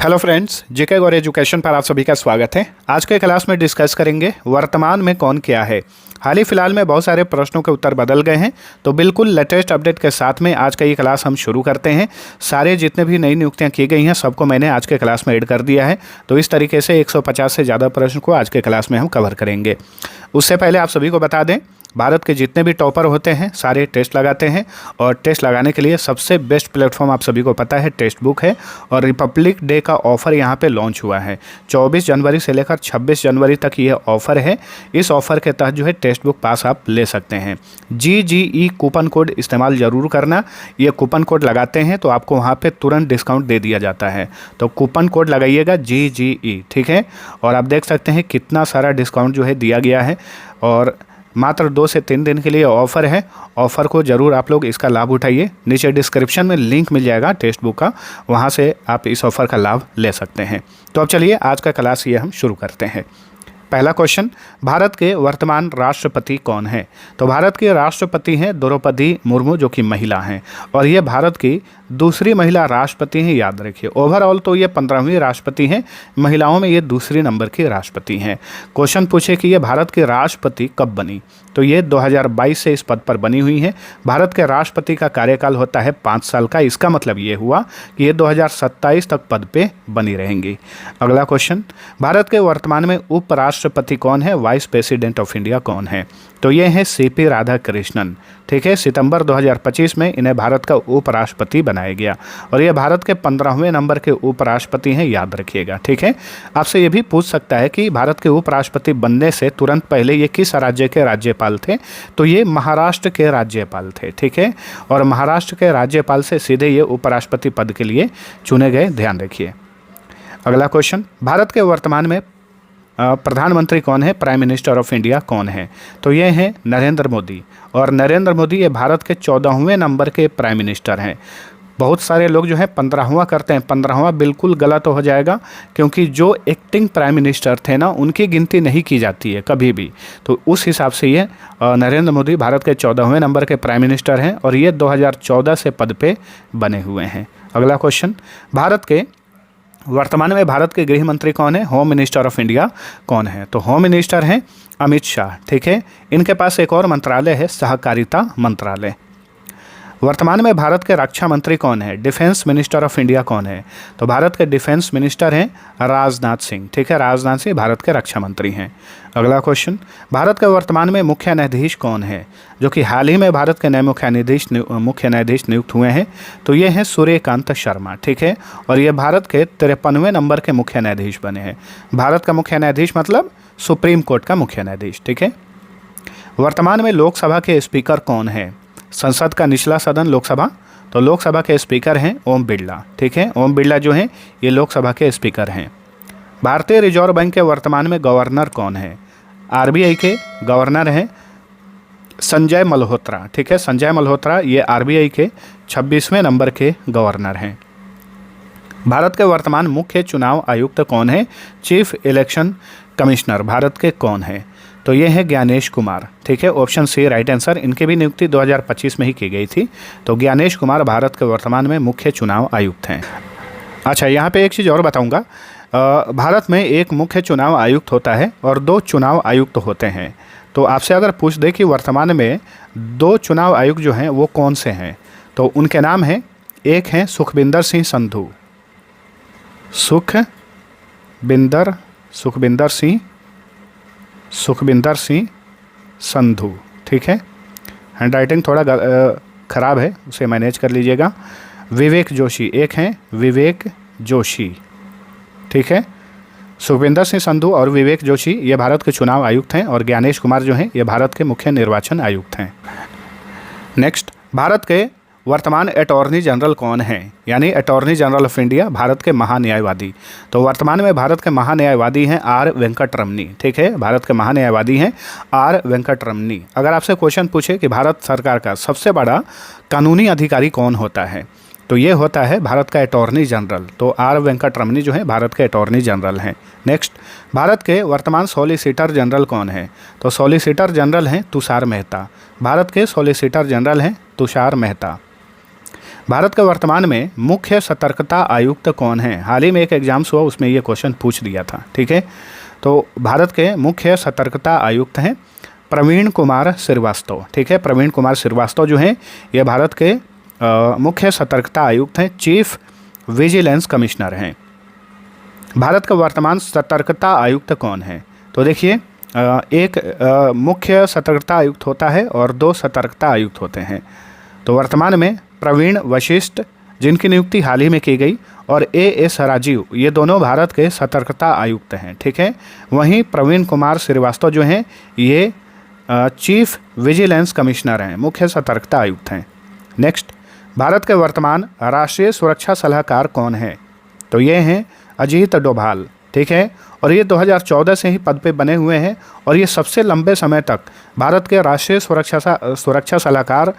Hello friends, जेके गौर education पर आप सभी का स्वागत है। आज के क्लास में डिस्कस करेंगे वर्तमान में कौन क्या है। हाल ही फिलहाल में बहुत सारे प्रश्नों के उत्तर बदल गए हैं, तो बिल्कुल लेटेस्ट अपडेट के साथ में आज का ये क्लास हम शुरू करते हैं। सारे जितने भी नई नियुक्तियां की गई हैं सबको मैंने आज के क्लास में ऐड कर दिया है, तो इस तरीके से 150 से ज़्यादा प्रश्न को आज के क्लास में हम कवर करेंगे। उससे पहले आप सभी को बता दें, भारत के जितने भी टॉपर होते हैं सारे टेस्ट लगाते हैं, और टेस्ट लगाने के लिए सबसे बेस्ट प्लेटफॉर्म आप सभी को पता है टेक्स्ट बुक है। और रिपब्लिक डे का ऑफ़र यहाँ पे लॉन्च हुआ है। 24 जनवरी से लेकर 26 जनवरी तक ये ऑफ़र है। इस ऑफ़र के तहत जो है टेक्स्ट बुक पास आप ले सकते हैं। GGE कूपन कोड इस्तेमाल ज़रूर करना। ये कूपन कोड लगाते हैं तो आपको वहाँ पे तुरंत डिस्काउंट दे दिया जाता है, तो कूपन कोड लगाइएगा GGE, ठीक है। और आप देख सकते हैं कितना सारा डिस्काउंट जो है दिया गया है, और मात्र 2 से 3 दिन के लिए ऑफ़र है। ऑफ़र को ज़रूर आप लोग इसका लाभ उठाइए। नीचे डिस्क्रिप्शन में लिंक मिल जाएगा टेक्स्ट बुक का, वहाँ से आप इस ऑफ़र का लाभ ले सकते हैं। तो अब चलिए आज का क्लास ये हम शुरू करते हैं। पहला क्वेश्चन, भारत के वर्तमान राष्ट्रपति कौन है? तो भारत के राष्ट्रपति हैं द्रौपदी मुर्मू, जो कि महिला हैं, और ये भारत की दूसरी महिला राष्ट्रपति हैं, याद रखिए। ओवरऑल तो ये 15वीं राष्ट्रपति हैं, महिलाओं में ये दूसरी नंबर की राष्ट्रपति हैं। क्वेश्चन पूछे कि ये भारत के राष्ट्रपति कब बनी? तो ये 2022 से इस पद पर बनी हुई हैं। भारत के राष्ट्रपति का कार्यकाल होता है 5 साल का। इसका मतलब ये हुआ कि ये 2027 तक पद पे बनी रहेंगी। अगला क्वेश्चन, भारत के वर्तमान में उपराष्ट्रपति कौन है? वाइस प्रेसिडेंट ऑफ इंडिया कौन है? तो ये हैं CP राधाकृष्णन, ठीक है। सितंबर 2025 में इन्हें भारत का उपराष्ट्रपति बनाया गया, और ये भारत के 15वें नंबर के उपराष्ट्रपति हैं, याद रखिएगा, ठीक है। आपसे ये भी पूछ सकता है कि भारत के उपराष्ट्रपति बनने से तुरंत पहले ये किस राज्य के राज्यपाल थे? तो ये महाराष्ट्र के राज्यपाल थे, ठीक है। और महाराष्ट्र के राज्यपाल से सीधे ये उपराष्ट्रपति पद के लिए चुने गए, ध्यान रखिए। अगला क्वेश्चन, भारत के वर्तमान में प्रधानमंत्री कौन है? प्राइम मिनिस्टर ऑफ इंडिया कौन है? तो ये हैं नरेंद्र मोदी, और नरेंद्र मोदी ये भारत के 14वें नंबर के प्राइम मिनिस्टर हैं। बहुत सारे लोग जो है 15वां करते हैं, 15वां बिल्कुल गलत हो जाएगा, क्योंकि जो एक्टिंग प्राइम मिनिस्टर थे ना, उनकी गिनती नहीं की जाती है कभी भी। तो उस हिसाब से ये नरेंद्र मोदी भारत के 14वें नंबर के प्राइम मिनिस्टर हैं, और ये 2014 से पद पे बने हुए हैं। अगला क्वेश्चन, वर्तमान में भारत के गृह मंत्री कौन है? होम मिनिस्टर ऑफ इंडिया कौन है? तो होम मिनिस्टर हैं अमित शाह, ठीक है। इनके पास एक और मंत्रालय है, सहकारिता मंत्रालय। वर्तमान में भारत के रक्षा मंत्री कौन है? डिफेंस मिनिस्टर ऑफ इंडिया कौन है? तो भारत के डिफेंस मिनिस्टर हैं राजनाथ सिंह, ठीक है। राजनाथ सिंह भारत के रक्षा मंत्री हैं। अगला क्वेश्चन, भारत के वर्तमान में मुख्य न्यायाधीश कौन है? जो कि हाल ही में भारत के नए मुख्य न्यायाधीश नियुक्त हुए हैं, तो ये हैं सूर्यकांत शर्मा, ठीक है। और ये भारत के 53वें नंबर के मुख्य न्यायाधीश बने हैं। भारत का मुख्य न्यायाधीश मतलब सुप्रीम कोर्ट का मुख्य न्यायाधीश, ठीक है। वर्तमान में लोकसभा के स्पीकर कौन है? संसद का निचला सदन लोकसभा, तो लोकसभा के स्पीकर हैं ओम बिरला, ठीक है। ओम बिरला जो हैं ये लोकसभा के स्पीकर हैं। भारतीय रिजर्व बैंक के वर्तमान में गवर्नर कौन है? RBI के गवर्नर हैं संजय मल्होत्रा, ठीक है। संजय मल्होत्रा ये RBI के 26वें नंबर के गवर्नर हैं। भारत के वर्तमान मुख्य चुनाव आयुक्त कौन है? चीफ इलेक्शन कमिश्नर भारत के कौन है? तो ये है ज्ञानेश कुमार, ठीक है। Option C right answer. इनकी भी नियुक्ति 2025 में ही की गई थी। तो ज्ञानेश कुमार भारत के वर्तमान में मुख्य चुनाव आयुक्त हैं। अच्छा, यहाँ पे एक चीज़ और बताऊँगा, भारत में एक मुख्य चुनाव आयुक्त होता है और 2 चुनाव आयुक्त होते हैं। तो आपसे अगर पूछ दे कि वर्तमान में 2 चुनाव आयुक्त जो हैं वो कौन से हैं, तो उनके नाम हैं, एक हैं सुखबिंदर सिंह संधू, सुखबिंदर सिंह संधू, ठीक है। हैंड राइटिंग थोड़ा ख़राब है, उसे मैनेज कर लीजिएगा। विवेक जोशी, एक हैं विवेक जोशी, ठीक है। सुखबिंदर सिंह संधू और विवेक जोशी ये भारत के चुनाव आयुक्त हैं, और ज्ञानेश कुमार जो हैं ये भारत के मुख्य निर्वाचन आयुक्त हैं। नेक्स्ट, भारत के वर्तमान अटॉर्नी जनरल कौन है? यानी attorney general of India, Bharat के महान्यायवादी। तो वर्तमान में भारत के महान्यायवादी हैं R वेंकटरमनी, ठीक है। भारत के महान्यायवादी हैं R वेंकटरमनी। अगर आपसे क्वेश्चन पूछे कि भारत सरकार का सबसे बड़ा कानूनी अधिकारी कौन होता है, तो ये होता है भारत का अटॉर्नी जनरल। तो R वेंकटरमनी जो है भारत के अटॉर्नी जनरल हैं। नेक्स्ट, भारत के वर्तमान सॉलिसिटर जनरल कौन है? तो सॉलिसिटर जनरल हैं तुषार मेहता। भारत के सॉलिसिटर जनरल हैं तुषार मेहता। भारत के वर्तमान में मुख्य सतर्कता आयुक्त कौन है? हाल ही में एक एग्जाम्स हुआ, उसमें ये क्वेश्चन पूछ दिया था। ठीक है, तो भारत के मुख्य सतर्कता आयुक्त हैं प्रवीण कुमार श्रीवास्तव। ठीक है, प्रवीण कुमार श्रीवास्तव जो हैं ये भारत के मुख्य सतर्कता आयुक्त हैं, चीफ विजिलेंस कमिश्नर हैं। भारत का वर्तमान सतर्कता आयुक्त कौन है? तो देखिए, एक मुख्य सतर्कता आयुक्त होता है और 2 सतर्कता आयुक्त होते हैं। तो वर्तमान में प्रवीण वशिष्ठ, जिनकी नियुक्ति हाल ही में की गई, और एएस राजीव, ये दोनों भारत के सतर्कता आयुक्त हैं। ठीक है, वहीं प्रवीण कुमार श्रीवास्तव जो हैं ये चीफ विजिलेंस कमिश्नर हैं, मुख्य सतर्कता आयुक्त हैं। नेक्स्ट, भारत के वर्तमान राष्ट्रीय सुरक्षा सलाहकार कौन है? तो ये हैं अजीत डोभाल। ठीक है, और ये 2014 से ही पद पे बने हुए हैं और ये सबसे लंबे समय तक भारत के राष्ट्रीय सुरक्षा सलाहकार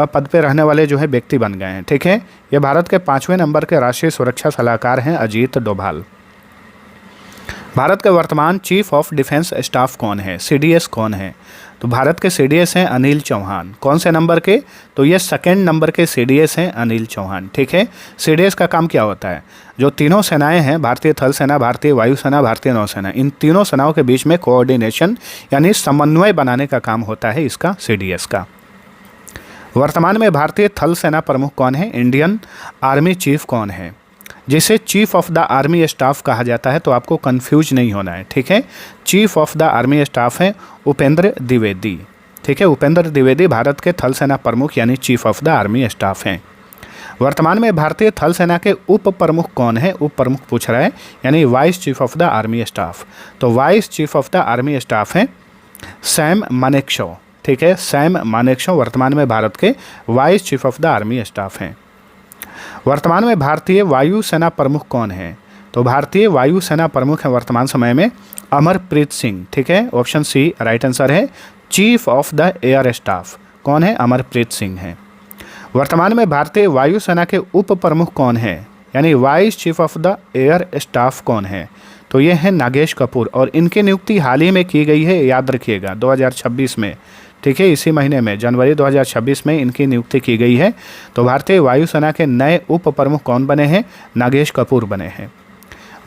पद पे रहने वाले जो है व्यक्ति बन गए हैं। ठीक है, ये भारत के 5वें नंबर के राष्ट्रीय सुरक्षा सलाहकार हैं अजीत डोभाल। भारत के वर्तमान चीफ ऑफ डिफेंस स्टाफ कौन है? सीडीएस कौन है? तो भारत के सीडीएस हैं अनिल चौहान। कौन से नंबर के? तो ये 2nd नंबर के सीडीएस हैं अनिल चौहान। ठीक है, सीडीएस का काम क्या होता है? जो तीनों सेनाएं हैं, भारतीय थल सेना, भारतीय वायुसेना, भारतीय नौसेना, इन तीनों सेनाओं के बीच में कोऑर्डिनेशन यानी समन्वय बनाने का काम होता है इसका, सीडीएस का। वर्तमान में भारतीय थल सेना प्रमुख कौन है? इंडियन आर्मी चीफ कौन है? जिसे chief of the army staff कहा जाता है, तो आपको कंफ्यूज नहीं होना है। ठीक है, chief of the army staff है उपेंद्र द्विवेदी। ठीक है, उपेंद्र द्विवेदी भारत के थल सेना प्रमुख यानी chief of the army staff हैं। वर्तमान में भारतीय थल सेना के उप प्रमुख कौन है? उप प्रमुख पूछ रहा है, यानी vice chief of the army staff. तो vice chief of the army staff हैं सैम मानेकशॉ। ठीक है, सैम मानेकशॉ वर्तमान में भारत के vice chief of the army staff हैं। वर्तमान में भारतीय वायुसेना प्रमुख कौन है? तो भारतीय वायुसेना प्रमुख है वर्तमान समय में अमरप्रीत सिंह। ठीक है, ऑप्शन सी राइट आंसर है, chief of the air staff. कौन है? अमरप्रीत सिंह है। वर्तमान में भारतीय वायुसेना के उप प्रमुख कौन है, यानी vice chief of the air staff कौन है? तो ये है नागेश कपूर और इनकी नियुक्ति हाल ही में की गई है, याद रखिएगा 2026 में। ठीक है, इसी महीने में जनवरी 2026 में इनकी नियुक्ति की गई है। तो भारतीय वायुसेना के नए उप प्रमुख कौन बने हैं? नागेश कपूर बने हैं।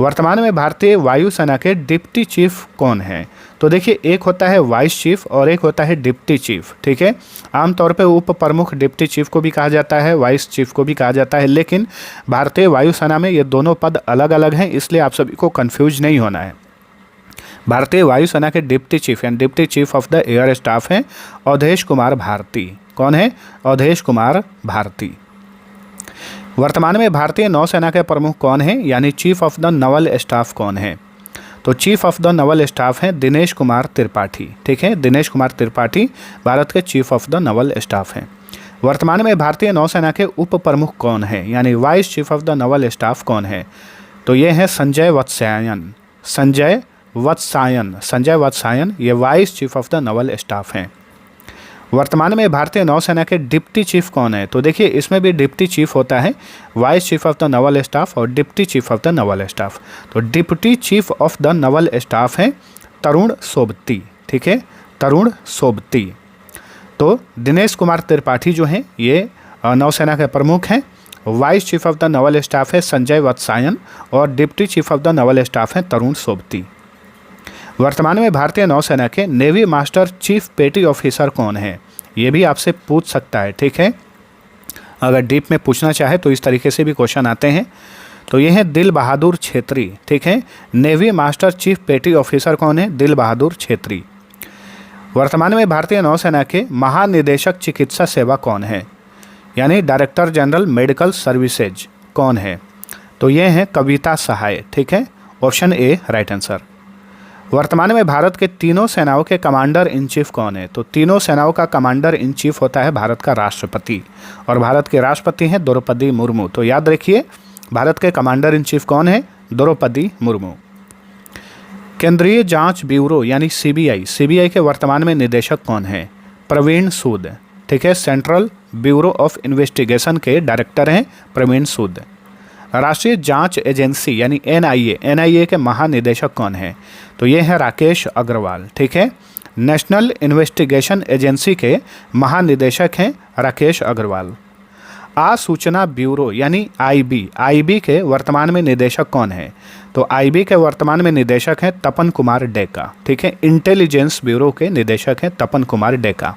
वर्तमान में भारतीय वायुसेना के डिप्टी चीफ कौन है? तो देखिए, एक होता है वाइस चीफ और एक होता है डिप्टी चीफ। ठीक है, आमतौर पे उप प्रमुख डिप्टी चीफ को भी कहा जाता है, वाइस चीफ को भी कहा जाता है, लेकिन भारतीय वायुसेना में ये दोनों पद अलग अलग हैं, इसलिए आप सभी को कन्फ्यूज नहीं होना है। भारतीय वायुसेना के डिप्टी चीफ यानी deputy chief of the air staff हैं अवधेश कुमार भारती। कौन है? अवधेश कुमार भारती। वर्तमान में भारतीय नौसेना के प्रमुख कौन है, यानी chief of the naval staff कौन है? तो chief of the naval staff हैं दिनेश कुमार त्रिपाठी। ठीक है, दिनेश कुमार त्रिपाठी भारत के chief of the naval staff हैं। वर्तमान में भारतीय नौसेना के उप प्रमुख कौन है, यानी vice chief of the naval staff कौन है? तो ये है संजय वत्सायन, ये vice chief of the naval staff हैं। वर्तमान में भारतीय नौसेना के डिप्टी चीफ कौन है? तो देखिए, इसमें भी डिप्टी चीफ होता है, vice chief of the naval staff और deputy chief of the naval staff. तो deputy chief of the naval staff हैं तरुण सोबती। ठीक है, तरुण सोबती। तो दिनेश कुमार त्रिपाठी जो हैं ये नौसेना के प्रमुख हैं, vice chief of the naval staff है संजय वत्सायन और deputy chief of the naval staff हैं तरुण सोबती। वर्तमान में भारतीय नौसेना के नेवी मास्टर चीफ पेटी ऑफिसर कौन है? ये भी आपसे पूछ सकता है। ठीक है, अगर डीप में पूछना चाहे तो इस तरीके से भी क्वेश्चन आते हैं। तो ये है दिल बहादुर छेत्री। ठीक है, नेवी मास्टर चीफ पेटी ऑफिसर कौन है? दिल बहादुर छेत्री। वर्तमान में भारतीय नौसेना के महानिदेशक चिकित्सा सेवा कौन है, यानी डायरेक्टर जनरल मेडिकल सर्विसेज कौन है? तो ये हैं कविता सहाय। ठीक है, ऑप्शन ए राइट आंसर। वर्तमान में भारत के तीनों सेनाओं के कमांडर इन चीफ कौन है? तो तीनों सेनाओं का कमांडर इन चीफ होता है भारत का राष्ट्रपति और भारत के राष्ट्रपति हैं द्रौपदी मुर्मू। तो याद रखिए, भारत के कमांडर इन चीफ कौन है? द्रौपदी मुर्मू। केंद्रीय जांच ब्यूरो यानी सीबीआई के वर्तमान में निदेशक कौन है? प्रवीण सूद। ठीक है, सेंट्रल ब्यूरो ऑफ इन्वेस्टिगेशन के डायरेक्टर हैं प्रवीण सूद। राष्ट्रीय जांच एजेंसी यानी एनआईए के महानिदेशक कौन है? तो ये है राकेश अग्रवाल। ठीक है, नेशनल इन्वेस्टिगेशन एजेंसी के महानिदेशक हैं राकेश अग्रवाल। आसूचना ब्यूरो यानी आईबी के वर्तमान में निदेशक कौन है? तो आईबी के वर्तमान में निदेशक हैं तपन कुमार डेका। ठीक है, इंटेलिजेंस ब्यूरो के निदेशक हैं तपन कुमार डेका।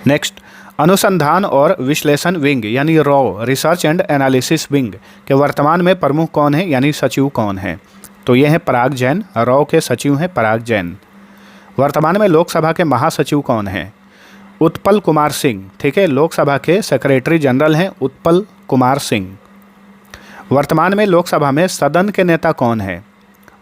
नेक्स्ट, अनुसंधान और विश्लेषण विंग यानी raw research and analysis wing के वर्तमान में प्रमुख कौन है यानी सचिव कौन है? तो ये हैं पराग जैन। रॉ के सचिव हैं पराग जैन। वर्तमान में लोकसभा के महासचिव कौन हैं? उत्पल कुमार सिंह। ठीक है, लोकसभा के सेक्रेटरी जनरल हैं उत्पल कुमार सिंह। वर्तमान में लोकसभा में सदन के नेता कौन है?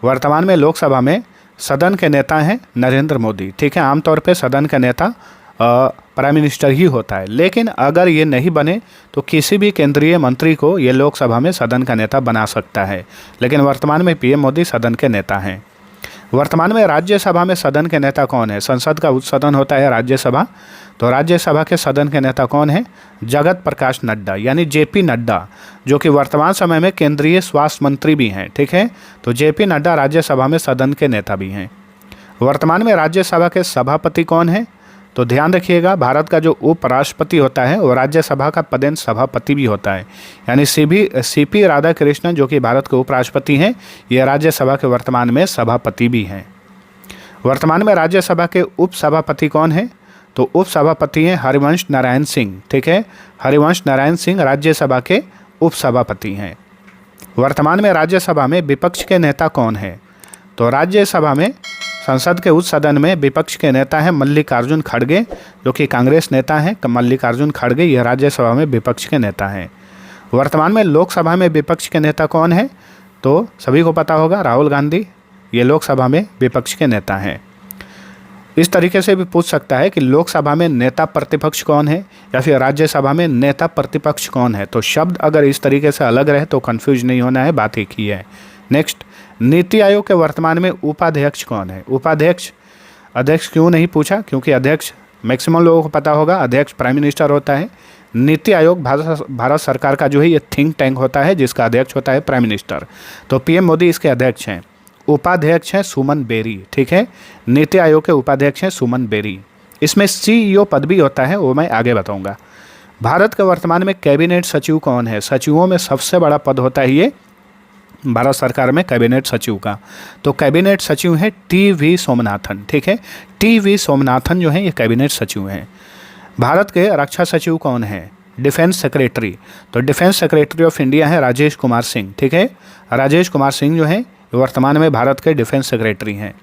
वर्तमान में लोकसभा में सदन के नेता हैं नरेंद्र मोदी। ठीक है, आमतौर पे सदन का नेता प्राइम मिनिस्टर ही होता है, लेकिन अगर ये नहीं बने तो किसी भी केंद्रीय मंत्री को ये लोकसभा में सदन का नेता बना सकता है, लेकिन वर्तमान में पीएम मोदी सदन के नेता हैं। वर्तमान में राज्यसभा में सदन के नेता कौन है? संसद का उच्च सदन होता है राज्यसभा, तो राज्यसभा के सदन के नेता कौन है? जगत प्रकाश नड्डा यानी जेपी नड्डा, जो कि वर्तमान समय में केंद्रीय स्वास्थ्य मंत्री भी हैं। ठीक है, तो जेपी नड्डा राज्यसभा में सदन के नेता भी हैं। वर्तमान में राज्यसभा के सभापति कौन है? तो ध्यान रखिएगा, भारत का जो उपराष्ट्रपति होता है वो राज्यसभा का पदेन सभापति भी होता है, यानी सीपी राधाकृष्णन जो कि भारत के उपराष्ट्रपति हैं, ये राज्यसभा के वर्तमान में सभापति भी हैं। वर्तमान में राज्यसभा के उपसभापति कौन है? तो उपसभापति हैं हरिवंश नारायण सिंह। ठीक है, हरिवंश नारायण सिंह राज्यसभा के उपसभापति हैं। वर्तमान में राज्यसभा में विपक्ष के नेता कौन है? तो राज्यसभा में संसद के उच्च सदन में विपक्ष के नेता हैं मल्लिकार्जुन खड़गे, जो कि कांग्रेस नेता हैं। मल्लिकार्जुन खड़गे ये राज्यसभा में विपक्ष के नेता हैं। वर्तमान में लोकसभा में विपक्ष के नेता कौन है? तो सभी को पता होगा, राहुल गांधी ये लोकसभा में विपक्ष के नेता हैं। इस तरीके से भी पूछ सकता है कि लोकसभा में नेता प्रतिपक्ष कौन है या फिर राज्यसभा में नेता प्रतिपक्ष कौन है। तो शब्द अगर इस तरीके से अलग रहे तो कंफ्यूज नहीं होना है, बात एक ही है। नेक्स्ट, नीति आयोग के वर्तमान में उपाध्यक्ष कौन है? उपाध्यक्ष, अध्यक्ष क्यों नहीं पूछा? क्योंकि अध्यक्ष मैक्सिमम लोगों को पता होगा, अध्यक्ष प्राइम मिनिस्टर होता है। नीति आयोग भारत सरकार का जो है ये थिंक टैंक होता है, जिसका अध्यक्ष होता है प्राइम मिनिस्टर। तो पीएम मोदी इसके अध्यक्ष हैं। उपाध्यक्ष हैं सुमन बेरी। ठीक है, नीति आयोग के उपाध्यक्ष हैं सुमन बेरी। इसमें सीईओ पद भी होता है, वो मैं आगे बताऊंगा। भारत के वर्तमान में कैबिनेट सचिव कौन है? सचिवों में सबसे बड़ा पद होता है ये भारत सरकार में कैबिनेट सचिव का। तो कैबिनेट सचिव है टी.वी. सोमनाथन। ठीक है, टी.वी. सोमनाथन जो है ये कैबिनेट सचिव हैं। भारत के रक्षा सचिव कौन है? Defence secretary. तो डिफेंस सेक्रेटरी ऑफ इंडिया है राजेश कुमार सिंह। ठीक है, राजेश कुमार सिंह जो है वर्तमान में भारत के डिफेंस सेक्रेटरी हैं।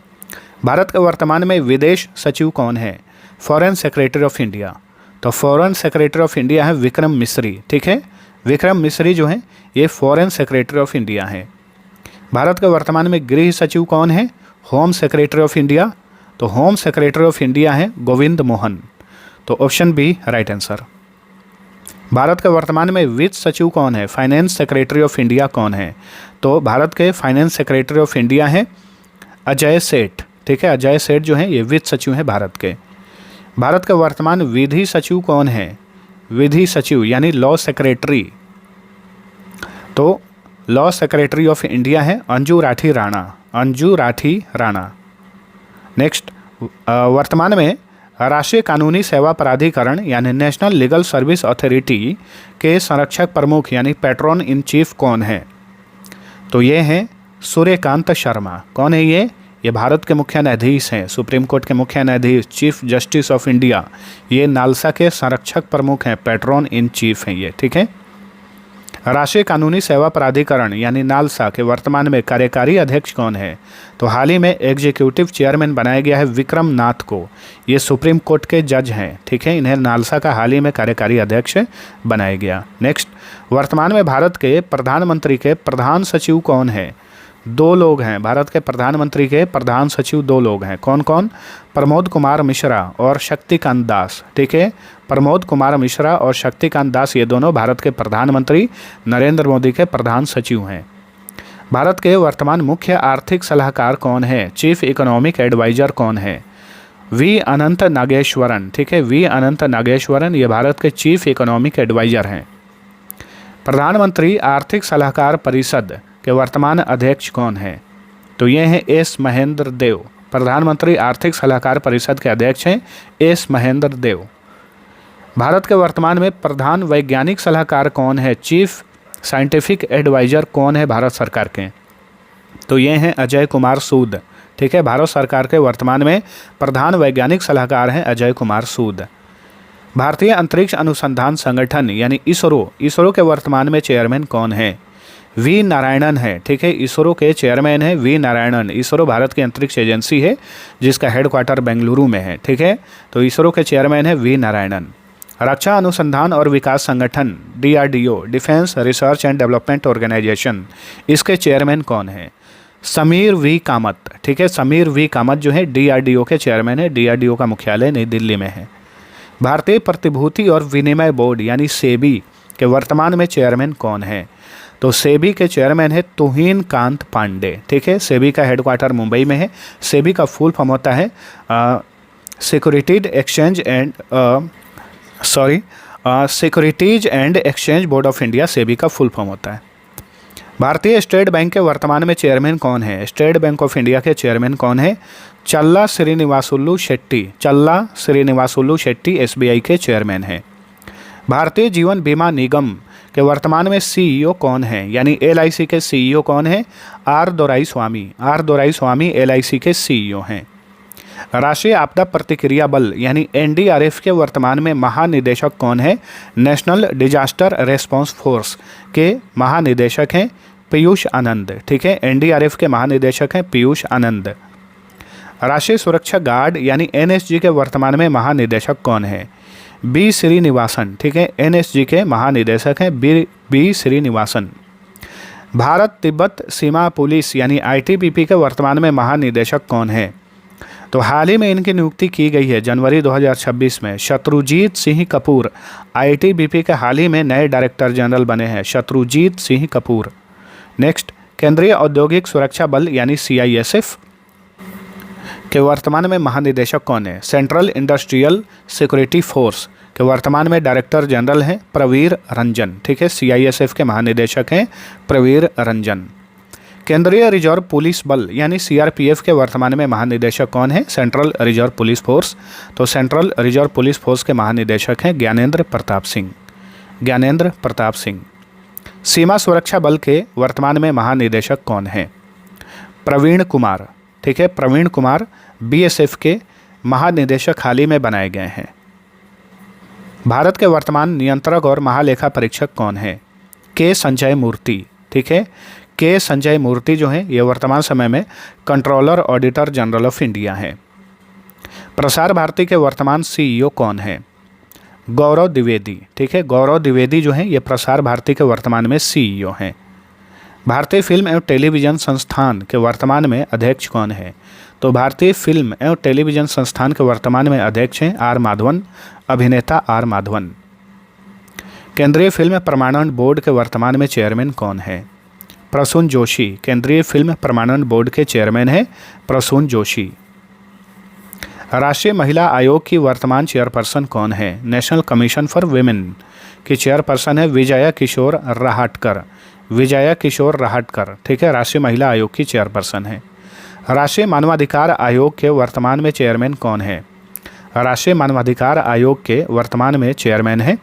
भारत के वर्तमान में विदेश सचिव कौन है? Foreign secretary of India. तो फॉरेन सेक्रेटरी ऑफ इंडिया है विक्रम मिस्री। ठीक है, विक्रम मिस्री जो है ये फॉरेन सेक्रेटरी ऑफ इंडिया है। भारत के वर्तमान में गृह सचिव कौन है? Home secretary of India. तो होम सेक्रेटरी ऑफ इंडिया है गोविंद मोहन। तो option B right answer. Bharat के वर्तमान में वित्त सचिव कौन है? फाइनेंस सेक्रेटरी ऑफ इंडिया कौन है? तो भारत के फाइनेंस सेक्रेटरी ऑफ इंडिया हैं अजय सेठ। ठीक है, अजय सेठ जो है ये वित्त सचिव हैं भारत के। भारत के वर्तमान विधि सचिव कौन है? विधि सचिव यानी लॉ सेक्रेटरी। तो लॉ सेक्रेटरी ऑफ इंडिया है अंजू राठी राणा। अंजू राठी राणा। नेक्स्ट, वर्तमान में राष्ट्रीय कानूनी सेवा प्राधिकरण यानी नेशनल लीगल सर्विस अथॉरिटी के संरक्षक प्रमुख यानी पैट्रन इन चीफ कौन है? तो ये हैं सूर्यकांत शर्मा। कौन है ये? ये भारत के मुख्य न्यायाधीश हैं, सुप्रीम कोर्ट के मुख्य न्यायाधीश, चीफ जस्टिस ऑफ इंडिया। ये नालसा के संरक्षक प्रमुख हैं, पैट्रन इन चीफ हैं ये। ठीक है, राष्ट्रीय कानूनी सेवा प्राधिकरण यानी नालसा के वर्तमान में कार्यकारी अध्यक्ष कौन है? तो हाल ही में एग्जीक्यूटिव चेयरमैन बनाया गया है विक्रम नाथ को। ये सुप्रीम कोर्ट के जज हैं। ठीक है, इन्हें नालसा का हाल ही में कार्यकारी अध्यक्ष बनाया गया। नेक्स्ट, वर्तमान में भारत के प्रधानमंत्री के प्रधान सचिव कौन है? दो लोग हैं। भारत के प्रधानमंत्री के प्रधान सचिव दो लोग हैं। कौन कौन? प्रमोद कुमार मिश्रा और शक्तिकांत दास। ठीक है, प्रमोद कुमार मिश्रा और शक्तिकांत दास ये दोनों भारत के प्रधानमंत्री नरेंद्र मोदी के प्रधान सचिव हैं। भारत के वर्तमान मुख्य आर्थिक सलाहकार कौन है? चीफ इकोनॉमिक एडवाइजर कौन है? वी अनंत नागेश्वरन। ठीक है, वी अनंत नागेश्वरन ये भारत के चीफ इकोनॉमिक एडवाइजर हैं। प्रधानमंत्री आर्थिक सलाहकार परिषद के वर्तमान अध्यक्ष कौन है? तो ये हैं एस महेंद्र देव। प्रधानमंत्री आर्थिक सलाहकार परिषद के अध्यक्ष हैं एस महेंद्र देव। भारत के वर्तमान में प्रधान वैज्ञानिक सलाहकार कौन है? चीफ साइंटिफिक एडवाइजर कौन है भारत सरकार के? तो ये हैं अजय कुमार सूद। ठीक है, भारत सरकार के वर्तमान में प्रधान वैज्ञानिक सलाहकार हैं अजय कुमार सूद। भारतीय अंतरिक्ष अनुसंधान संगठन यानी इसरो के वर्तमान में चेयरमैन कौन है? वी नारायणन है। ठीक है, इसरो के चेयरमैन है वी नारायणन। इसरो भारत की अंतरिक्ष एजेंसी है जिसका हेडक्वार्टर बेंगलुरु में है। ठीक है, तो इसरो के चेयरमैन है वी नारायणन। रक्षा अनुसंधान और विकास संगठन DRDO, defence research and development organisation, इसके चेयरमैन कौन है? समीर वी कामत। ठीक है, समीर वी कामत जो है DRDO के चेयरमैन है। DRDO का मुख्यालय नई दिल्ली में है। भारतीय प्रतिभूति और विनिमय बोर्ड यानी सेबी के वर्तमान में चेयरमैन कौन है? तो सेबी के चेयरमैन है तुहिन कांत पांडे। ठीक है, सेबी का हेडक्वार्टर मुंबई में है। सेबी का फुल फॉर्म होता है securities and exchange board of India. SEBI का फुल फॉर्म होता है। भारतीय स्टेट बैंक के वर्तमान में चेयरमैन कौन है? स्टेट बैंक ऑफ इंडिया के चेयरमैन कौन है? चल्ला श्रीनिवासुलु शेट्टी। चल्ला श्रीनिवासुलु शेट्टी SBI के चेयरमैन है। भारतीय जीवन बीमा निगम के वर्तमान में CEO कौन है? यानी LIC के CEO कौन है? R Doraiswamy. R Doraiswamy LIC के CEO हैं। राष्ट्रीय आपदा प्रतिक्रिया बल यानी NDRF के वर्तमान में महानिदेशक कौन है? नेशनल डिजास्टर रेस्पॉन्स फोर्स के महानिदेशक हैं पीयूष आनंद। ठीक है, NDRF के महानिदेशक हैं पीयूष आनंद। राष्ट्रीय सुरक्षा गार्ड यानी NSG के वर्तमान में महानिदेशक कौन है? बी श्रीनिवासन। ठीक है, NSG के महानिदेशक हैं बी श्रीनिवासन। भारत तिब्बत सीमा पुलिस यानी ITBP के वर्तमान में महानिदेशक कौन है? तो हाल ही में इनकी नियुक्ति की गई है जनवरी 2026 में। शत्रुजीत सिंह कपूर ITBP के हाल ही में नए डायरेक्टर जनरल बने हैं, शत्रुजीत सिंह कपूर। नेक्स्ट, केंद्रीय औद्योगिक सुरक्षा बल यानी CISF के वर्तमान में महानिदेशक कौन है? सेंट्रल इंडस्ट्रियल सिक्योरिटी फोर्स के वर्तमान में डायरेक्टर जनरल हैं प्रवीर रंजन। ठीक है, CISF के महानिदेशक हैं प्रवीर रंजन। केंद्रीय रिजर्व पुलिस बल यानी CRPF के वर्तमान में महानिदेशक कौन है? Central reserve police force. तो सेंट्रल रिजर्व पुलिस फोर्स के महानिदेशक हैं ज्ञानेंद्र प्रताप सिंह। ज्ञानेंद्र प्रताप सिंह। सीमा सुरक्षा बल के वर्तमान में महानिदेशक कौन है? प्रवीण कुमार। ठीक है, प्रवीण कुमार BSF के महानिदेशक हाल ही में बनाए गए हैं। भारत के वर्तमान नियंत्रक और महालेखा परीक्षक कौन है? के संजय मूर्ति। ठीक है, के संजय मूर्ति जो हैं ये वर्तमान समय में controller auditor general of India हैं। प्रसार भारती के वर्तमान CEO कौन है? गौरव द्विवेदी। ठीक है, गौरव द्विवेदी जो हैं ये प्रसार भारती के वर्तमान में CEO हैं। भारतीय फिल्म एवं टेलीविज़न संस्थान के वर्तमान में अध्यक्ष कौन है? तो भारतीय फिल्म एवं टेलीविज़न संस्थान के वर्तमान में अध्यक्ष हैं R माधवन, अभिनेता R माधवन। केंद्रीय फिल्म प्रमाणन बोर्ड के वर्तमान में चेयरमैन कौन है? प्रसून जोशी। केंद्रीय फिल्म प्रमाणन बोर्ड के चेयरमैन हैं प्रसून जोशी। राष्ट्रीय महिला आयोग की वर्तमान चेयरपर्सन कौन है? नेशनल कमीशन फॉर वुमेन की चेयरपर्सन है विजया किशोर रहाटकर। विजया किशोर रहाटकर। ठीक है, राष्ट्रीय महिला आयोग की चेयरपर्सन है। राष्ट्रीय मानवाधिकार आयोग के वर्तमान में चेयरमैन कौन है? राष्ट्रीय मानवाधिकार आयोग के वर्तमान में चेयरमैन है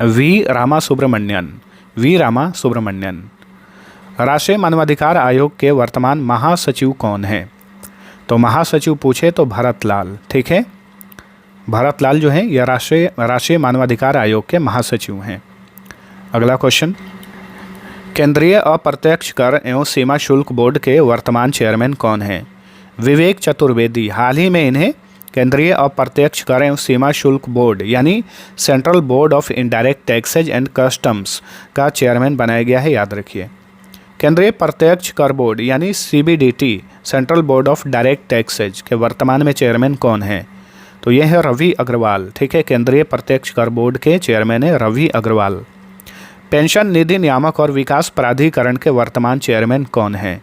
वी रामा सुब्रमण्यन। वी रामा सुब्रमण्यन। राष्ट्रीय मानवाधिकार आयोग के वर्तमान महासचिव कौन है? तो महासचिव पूछे तो भरत लाल। ठीक है, भरत लाल जो है यह राष्ट्रीय मानवाधिकार आयोग के महासचिव हैं। अगला क्वेश्चन, केंद्रीय अप्रत्यक्ष कर एवं सीमा शुल्क बोर्ड के वर्तमान चेयरमैन कौन हैं? विवेक चतुर्वेदी। हाल ही में इन्हें केंद्रीय अप्रत्यक्ष कर एवं सीमा शुल्क बोर्ड यानी central board of indirect taxes and customs का चेयरमैन बनाया गया है, याद रखिए। केंद्रीय प्रत्यक्ष कर बोर्ड यानी CBDT central board of direct taxes के वर्तमान में चेयरमैन कौन है? तो यह है रवि अग्रवाल। ठीक है, केंद्रीय प्रत्यक्ष कर बोर्ड के चेयरमैन है रवि अग्रवाल। पेंशन निधि नियामक और विकास प्राधिकरण के वर्तमान चेयरमैन कौन है?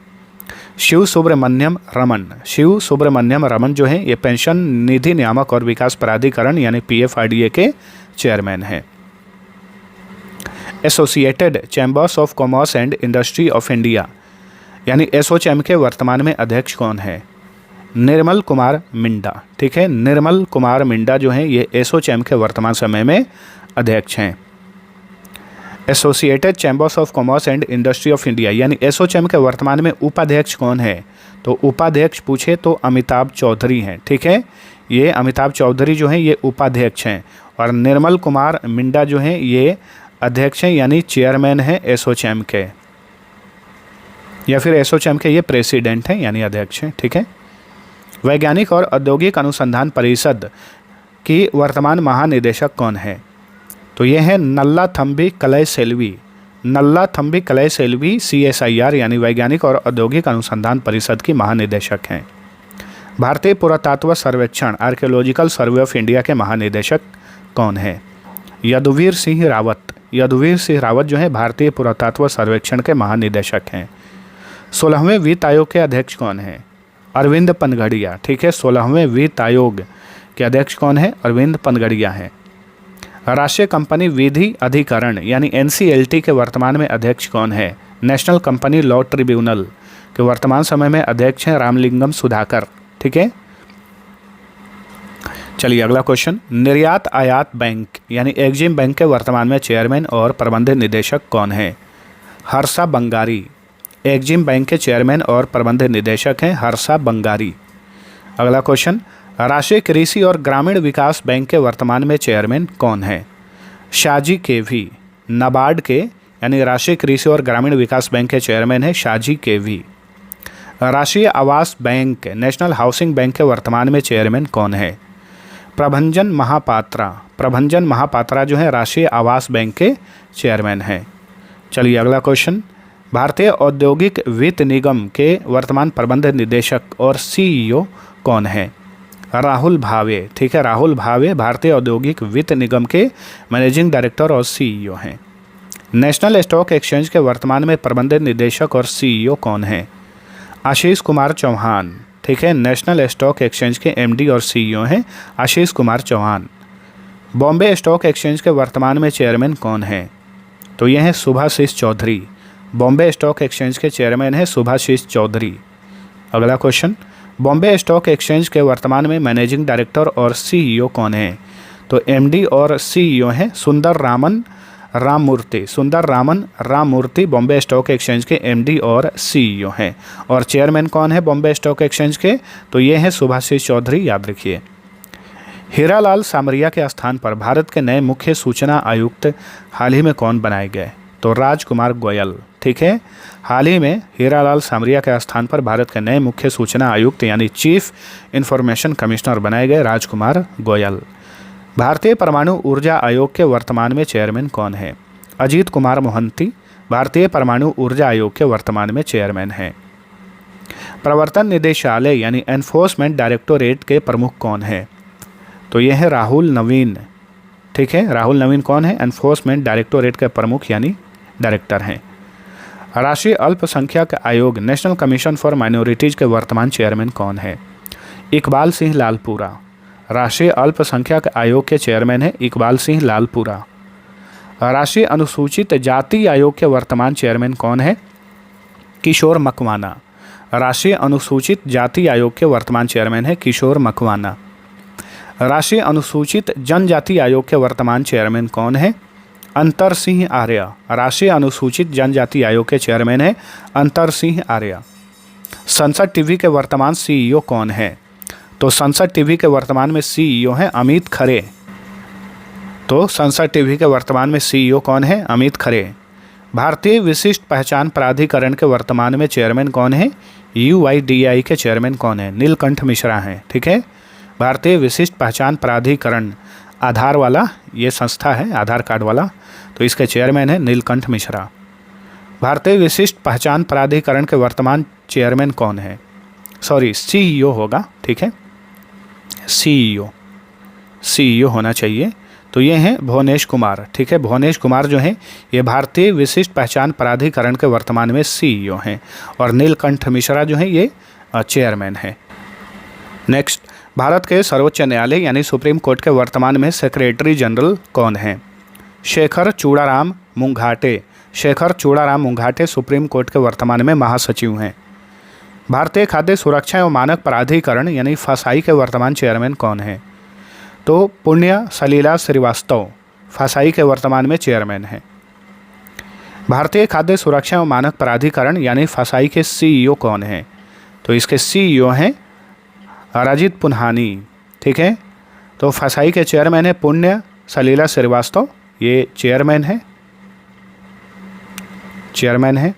शिव सुब्रमण्यम रमन। शिव सुब्रमण्यम रमन जो है ये पेंशन निधि नियामक और विकास प्राधिकरण यानी PFRDA के चेयरमैन हैं। Associated chambers of commerce and industry of India यानी ASSOCHAM के वर्तमान में अध्यक्ष कौन है? निर्मल कुमार मिंडा। ठीक है, निर्मल कुमार मिंडा जो हैं ये एसोचैम के वर्तमान समय में अध्यक्ष हैं। Associated chambers of commerce and industry of India यानी एसोचैम के वर्तमान में उपाध्यक्ष कौन है? तो उपाध्यक्ष पूछे तो अमिताभ चौधरी हैं। ठीक है, ये अमिताभ चौधरी जो हैं ये उपाध्यक्ष हैं और निर्मल कुमार मिंडा जो हैं ये अध्यक्ष हैं यानी चेयरमैन हैं एसोचैम के, या फिर एसोचैम के ये प्रेसिडेंट हैं यानी अध्यक्ष हैं। ठीक है, वैज्ञानिक और औद्योगिक अनुसंधान परिषद की वर्तमान महानिदेशक कौन है? तो ये हैं नल्लाथम्बी कलैसेल्वी। नल्लाथम्बी कलैसेल्वी CSIR यानी वैज्ञानिक और औद्योगिक अनुसंधान परिषद की महानिदेशक हैं। भारतीय पुरातत्व सर्वेक्षण आर्कियोलॉजिकल सर्वे ऑफ इंडिया के महानिदेशक कौन है? यदुवीर सिंह रावत। यदुवीर सिंह रावत जो है भारतीय पुरातत्व सर्वेक्षण के महानिदेशक हैं। 16वें वित्त आयोग के अध्यक्ष कौन है? अरविंद पनगड़िया। ठीक है, 16वें वित्त आयोग के अध्यक्ष कौन है? अरविंद पनगड़िया हैं। राष्ट्रीय कंपनी विधि अधिकरण यानी NCLT के वर्तमान में अध्यक्ष कौन है? नेशनल कंपनी लॉ ट्रिब्यूनल के वर्तमान समय में अध्यक्ष हैं रामलिंगम सुधाकर। ठीक है, चलिए अगला क्वेश्चन। निर्यात आयात बैंक यानी एग्जिम बैंक के वर्तमान में चेयरमैन और प्रबंध निदेशक कौन है? हर्षा बंगारी। एग्जिम बैंक के चेयरमैन और प्रबंध निदेशक हैं हर्षा बंगारी। अगला क्वेश्चन। राष्ट्रीय कृषि और ग्रामीण विकास बैंक के वर्तमान में चेयरमैन कौन है? शाजी केवी। नाबार्ड के यानी राष्ट्रीय कृषि और ग्रामीण विकास बैंक के चेयरमैन है शाजी केवी। राष्ट्रीय आवास बैंक नेशनल हाउसिंग बैंक के वर्तमान में चेयरमैन कौन है? प्रभंजन महापात्रा। प्रभंजन महापात्रा जो है राष्ट्रीय आवास बैंक के चेयरमैन हैं। चलिए अगला क्वेश्चन। भारतीय औद्योगिक वित्त निगम के वर्तमान प्रबंध निदेशक और CEO कौन है? राहुल भावे। ठीक है, राहुल भावे भारतीय औद्योगिक वित्त निगम के मैनेजिंग डायरेक्टर और CEO हैं। नेशनल स्टॉक एक्सचेंज के वर्तमान में प्रबंध निदेशक और CEO कौन है? आशीष कुमार चौहान। ठीक है, नेशनल स्टॉक एक्सचेंज के MD और CEO हैं आशीष कुमार चौहान। बॉम्बे स्टॉक एक्सचेंज के वर्तमान में चेयरमैन कौन है? तो ये हैं सुभाशीष चौधरी। बॉम्बे स्टॉक एक्सचेंज के चेयरमैन हैं सुभाशीष चौधरी। अगला क्वेश्चन। बॉम्बे स्टॉक एक्सचेंज के वर्तमान में मैनेजिंग डायरेक्टर और CEO कौन है? तो MD और CEO हैं सुंदर रामन राममूर्ति। सुंदर रामन राममूर्ति बॉम्बे स्टॉक एक्सचेंज के MD और CEO हैं। और चेयरमैन कौन है बॉम्बे स्टॉक एक्सचेंज के? तो ये हैं सुभाशीष चौधरी, याद रखिए। हीरालाल सामरिया के स्थान पर भारत के नए मुख्य सूचना आयुक्त हाल ही में कौन बनाए गए? तो राजकुमार गोयल। ठीक है, हाल ही में हीरालाल सामरिया के स्थान पर भारत के नए मुख्य सूचना आयुक्त यानी चीफ इंफॉर्मेशन कमिश्नर बनाए गए राजकुमार गोयल। भारतीय परमाणु ऊर्जा आयोग के वर्तमान में चेयरमैन कौन है? अजीत कुमार मोहंती भारतीय परमाणु ऊर्जा आयोग के वर्तमान में चेयरमैन हैं। प्रवर्तन निदेशालय यानी एनफोर्समेंट डायरेक्टोरेट के प्रमुख कौन है? तो ये है राहुल नवीन। ठीक है, राहुल नवीन कौन है? एनफोर्समेंट डायरेक्टोरेट के प्रमुख यानी डायरेक्टर हैं। राष्ट्रीय अल्पसंख्यक आयोग नेशनल कमीशन फॉर माइनॉरिटीज़ के वर्तमान चेयरमैन कौन है? इकबाल सिंह लालपुरा। राष्ट्रीय अल्पसंख्यक आयोग के चेयरमैन हैं इकबाल सिंह लालपुरा। राष्ट्रीय अनुसूचित जाति आयोग के वर्तमान चेयरमैन कौन है? किशोर मकवाना। राष्ट्रीय अनुसूचित जाति आयोग के वर्तमान चेयरमैन है किशोर मकवाना। राष्ट्रीय अनुसूचित जनजाति आयोग के वर्तमान चेयरमैन कौन है? अंतर सिंह आर्य। राष्ट्रीय अनुसूचित जनजाति आयोग के चेयरमैन है अंतर सिंह आर्य। संसद टीवी के वर्तमान CEO कौन है? तो संसद टीवी के वर्तमान में CEO हैं अमित खरे। तो संसद टीवी के वर्तमान में CEO कौन है? अमित खरे। भारतीय विशिष्ट पहचान प्राधिकरण के वर्तमान में चेयरमैन कौन है? UIDAI के चेयरमैन कौन है? नीलकंठ मिश्रा हैं। ठीक है, भारतीय विशिष्ट पहचान प्राधिकरण आधार वाला ये संस्था है, आधार कार्ड वाला, तो इसके चेयरमैन है नीलकंठ मिश्रा। भारतीय विशिष्ट पहचान प्राधिकरण के वर्तमान चेयरमैन कौन है? सॉरी, CEO होगा। ठीक है, CEO होना चाहिए। तो ये हैं भुवनेश कुमार। ठीक है, भुवनेश कुमार जो हैं ये भारतीय विशिष्ट पहचान प्राधिकरण के वर्तमान में CEO हैं और नीलकंठ मिश्रा जो हैं ये चेयरमैन हैं। नेक्स्ट, भारत के सर्वोच्च न्यायालय यानी सुप्रीम कोर्ट के वर्तमान में सेक्रेटरी जनरल कौन हैं? शेखर चूड़ाराम मुंघाटे। शेखर चूड़ाराम मुंघाटे सुप्रीम कोर्ट के वर्तमान में महासचिव हैं। भारतीय खाद्य सुरक्षा एवं मानक प्राधिकरण यानी फासाई के वर्तमान चेयरमैन कौन है? तो पुण्य सलीला श्रीवास्तव फासाई के वर्तमान में चेयरमैन है। भारतीय खाद्य सुरक्षा एवं मानक प्राधिकरण यानी फासाई के सीईओ कौन है? तो इसके सीईओ हैं अराजित पुन्हानी। ठीक है, तो फासाई के चेयरमैन है पुण्य सलीला श्रीवास्तव, ये चेयरमैन है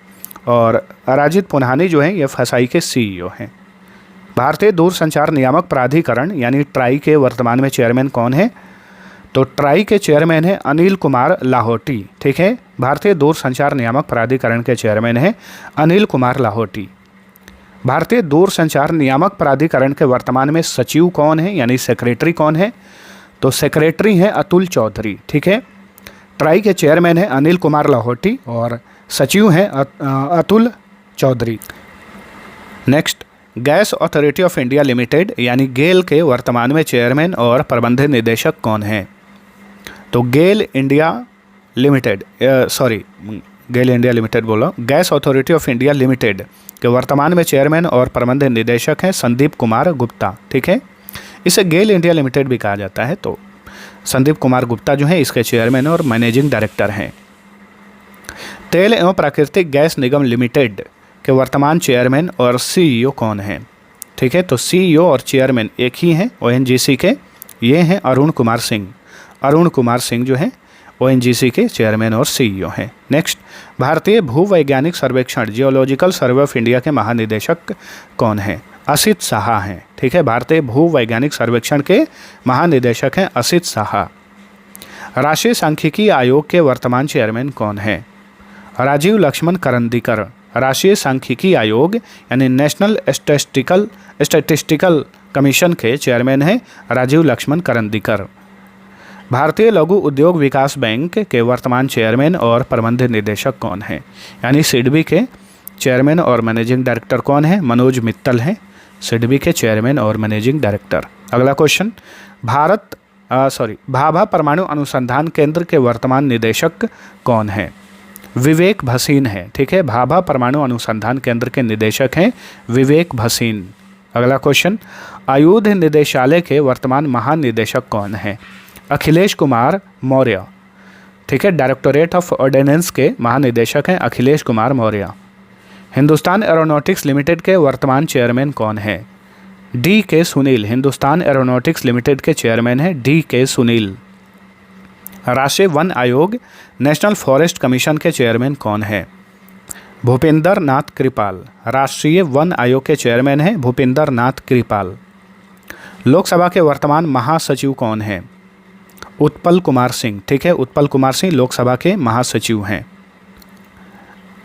और अराजित पुन्हानी जो हैं ये फासाई के सीईओ हैं। भारतीय दूरसंचार नियामक प्राधिकरण यानी ट्राई के वर्तमान में चेयरमैन कौन है? तो ट्राई के चेयरमैन है अनिल कुमार लाहौटी। ठीक है, भारतीय दूरसंचार नियामक प्राधिकरण के चेयरमैन है अनिल कुमार लाहौटी। भारतीय दूरसंचार नियामक प्राधिकरण के वर्तमान में सचिव कौन है यानी सेक्रेटरी कौन है? तो सेक्रेटरी है अतुल चौधरी। ठीक है, ट्राई के चेयरमैन है अनिल कुमार लाहौटी और सचिव हैं Atul Chaudhary. Next, gas authority of India limited यानी गेल के वर्तमान में चेयरमैन और प्रबंध निदेशक कौन है? तो गेल इंडिया लिमिटेड बोलो, gas authority of India limited के वर्तमान में चेयरमैन और प्रबंध निदेशक हैं संदीप कुमार गुप्ता। ठीक है, इसे गेल इंडिया लिमिटेड भी कहा जाता है। तो संदीप कुमार गुप्ता जो है इसके चेयरमैन और मैनेजिंग डायरेक्टर हैं। तेल एवं प्राकृतिक गैस निगम लिमिटेड के वर्तमान चेयरमैन और सीईओ कौन हैं? ठीक है, तो सीईओ और चेयरमैन एक ही हैं ओएनजीसी के, ये हैं अरुण कुमार सिंह। अरुण कुमार सिंह जो हैं ओएनजीसी के चेयरमैन और सीईओ हैं। नेक्स्ट, भारतीय भूवैज्ञानिक सर्वेक्षण जियोलॉजिकल सर्वे ऑफ इंडिया के महानिदेशक कौन हैं? असित साहा हैं। ठीक है, भारतीय भूवैज्ञानिक सर्वेक्षण के महानिदेशक हैं असित साहा। राष्ट्रीय सांख्यिकी आयोग के वर्तमान चेयरमैन कौन हैं? राजीव लक्ष्मण करंदीकर। राष्ट्रीय सांख्यिकी आयोग यानी नेशनल स्टैटिस्टिकल कमीशन के चेयरमैन हैं राजीव लक्ष्मण करंदीकर। भारतीय लघु उद्योग विकास बैंक के वर्तमान चेयरमैन और प्रबंध निदेशक कौन हैं? यानी सिडबी के चेयरमैन और मैनेजिंग डायरेक्टर कौन है? मनोज मित्तल हैं, सिडबी के चेयरमैन और मैनेजिंग डायरेक्टर। अगला क्वेश्चन, भाभा परमाणु अनुसंधान केंद्र के वर्तमान निदेशक कौन है? विवेक भसीन है। ठीक है, भाभा परमाणु अनुसंधान केंद्र के निदेशक हैं विवेक भसीन। अगला क्वेश्चन, आयुध निदेशालय के वर्तमान महानिदेशक कौन है? अखिलेश कुमार मौर्य। ठीक है, डायरेक्टोरेट ऑफ ऑर्डिनेंस के महानिदेशक हैं अखिलेश कुमार मौर्य। हिंदुस्तान एरोनॉटिक्स लिमिटेड के वर्तमान चेयरमैन कौन है? डी के सुनील। हिंदुस्तान एरोनॉटिक्स लिमिटेड के चेयरमैन हैं डी के सुनील। राष्ट्रीय वन आयोग नेशनल फॉरेस्ट कमीशन के चेयरमैन कौन है? भूपेंद्र नाथ कृपाल। राष्ट्रीय वन आयोग के चेयरमैन हैं भूपेंद्र नाथ कृपाल। लोकसभा के वर्तमान महासचिव कौन हैं? उत्पल कुमार सिंह। ठीक है, उत्पल कुमार सिंह लोकसभा के महासचिव हैं।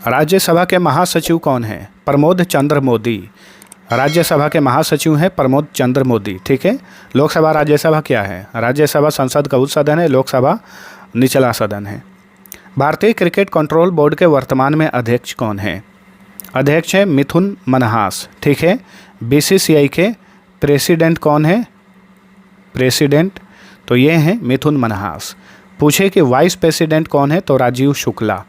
राज्यसभा के महासचिव कौन हैं? प्रमोद चंद्र मोदी। राज्यसभा के महासचिव हैं प्रमोद चंद्र मोदी। ठीक है, लोकसभा राज्यसभा क्या है? राज्यसभा संसद का उच्च सदन है, लोकसभा निचला सदन है। भारतीय क्रिकेट कंट्रोल बोर्ड के वर्तमान में अध्यक्ष कौन है? अध्यक्ष हैं मिथुन मनहास। ठीक है, बीसीसीआई के प्रेसिडेंट कौन है? प्रेसिडेंट तो ये हैं मिथुन मनहास। पूछे कि वाइस प्रेसिडेंट कौन है? तो राजीव शुक्ला।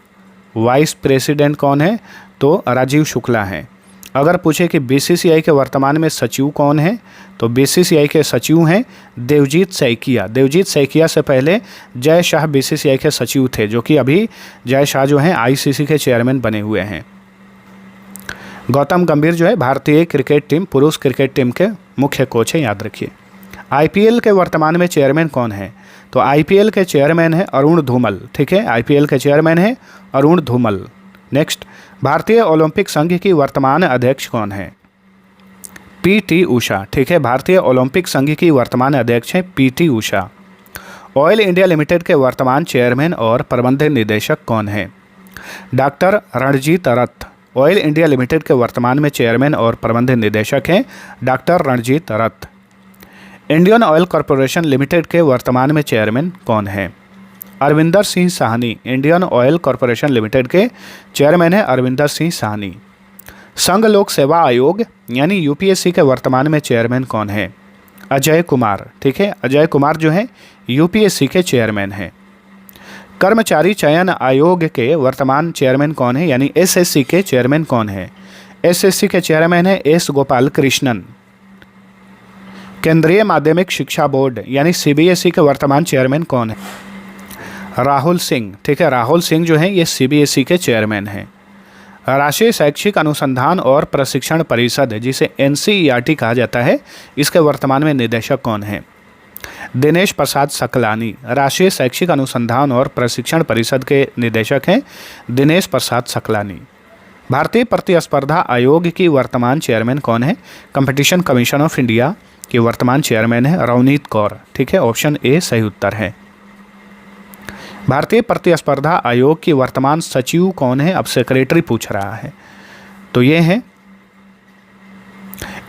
वाइस प्रेसिडेंट कौन है? तो राजीव शुक्ला हैं। अगर पूछे कि बीसीसीआई के वर्तमान में सचिव कौन है? तो बीसीसीआई के सचिव हैं देवजीत सैकिया। देवजीत सैकिया से पहले जय शाह बीसीसीआई के सचिव थे, जो कि अभी जय शाह जो हैं आईसीसी के चेयरमैन बने हुए हैं। गौतम गंभीर जो है भारतीय क्रिकेट टीम पुरुष क्रिकेट टीम के मुख्य कोच हैं, याद रखिए। आईपीएल के वर्तमान में चेयरमैन कौन है? तो आईपीएल के चेयरमैन है अरुण धूमल। ठीक है, आईपीएल के चेयरमैन है अरुण धूमल। नेक्स्ट, भारतीय ओलंपिक संघ की वर्तमान अध्यक्ष कौन है? पीटी उषा। ठीक है, भारतीय ओलंपिक संघ की वर्तमान अध्यक्ष हैं PT Usha. Oil India limited के वर्तमान चेयरमैन और प्रबंध निदेशक कौन है? डॉक्टर रणजीत रथ। ऑयल इंडिया लिमिटेड के वर्तमान में चेयरमैन और प्रबंध निदेशक हैं डॉक्टर रणजीत रथ। इंडियन ऑयल कॉरपोरेशन लिमिटेड के वर्तमान में चेयरमैन कौन है? Arvinder Singh Sahni. Indian oil corporation limited के चेयरमैन हैं अरविंदर सिंह साहनी। संघ लोक सेवा आयोग यानी यूपीएससी के वर्तमान में चेयरमैन कौन है? अजय कुमार। ठीक है, अजय कुमार जो हैं यूपीएससी के चेयरमैन हैं। कर्मचारी चयन आयोग के वर्तमान चेयरमैन कौन है? यानी एसएससी के चेयरमैन कौन है? एसएससी के चेयरमैन है एस गोपाल कृष्णन। केंद्रीय माध्यमिक शिक्षा बोर्ड यानी सीबीएसई के वर्तमान चेयरमैन कौन है? राहुल सिंह। ठीक है, राहुल सिंह जो हैं ये सीबीएसई के चेयरमैन हैं। राष्ट्रीय शैक्षिक अनुसंधान और प्रशिक्षण परिषद जिसे एनसीईआरटी कहा जाता है, इसके वर्तमान में निदेशक कौन है? दिनेश प्रसाद सकलानी। राष्ट्रीय शैक्षिक अनुसंधान और प्रशिक्षण परिषद के निदेशक हैं दिनेश प्रसाद सकलानी। भारतीय प्रतिस्पर्धा आयोग की वर्तमान चेयरमैन कौन है? कंपटीशन कमीशन ऑफ इंडिया की वर्तमान चेयरमैन है रवनीत कौर। ठीक है, ऑप्शन ए सही उत्तर है। भारतीय प्रतिस्पर्धा आयोग की वर्तमान सचिव कौन है? अब सेक्रेटरी पूछ रहा है, तो ये है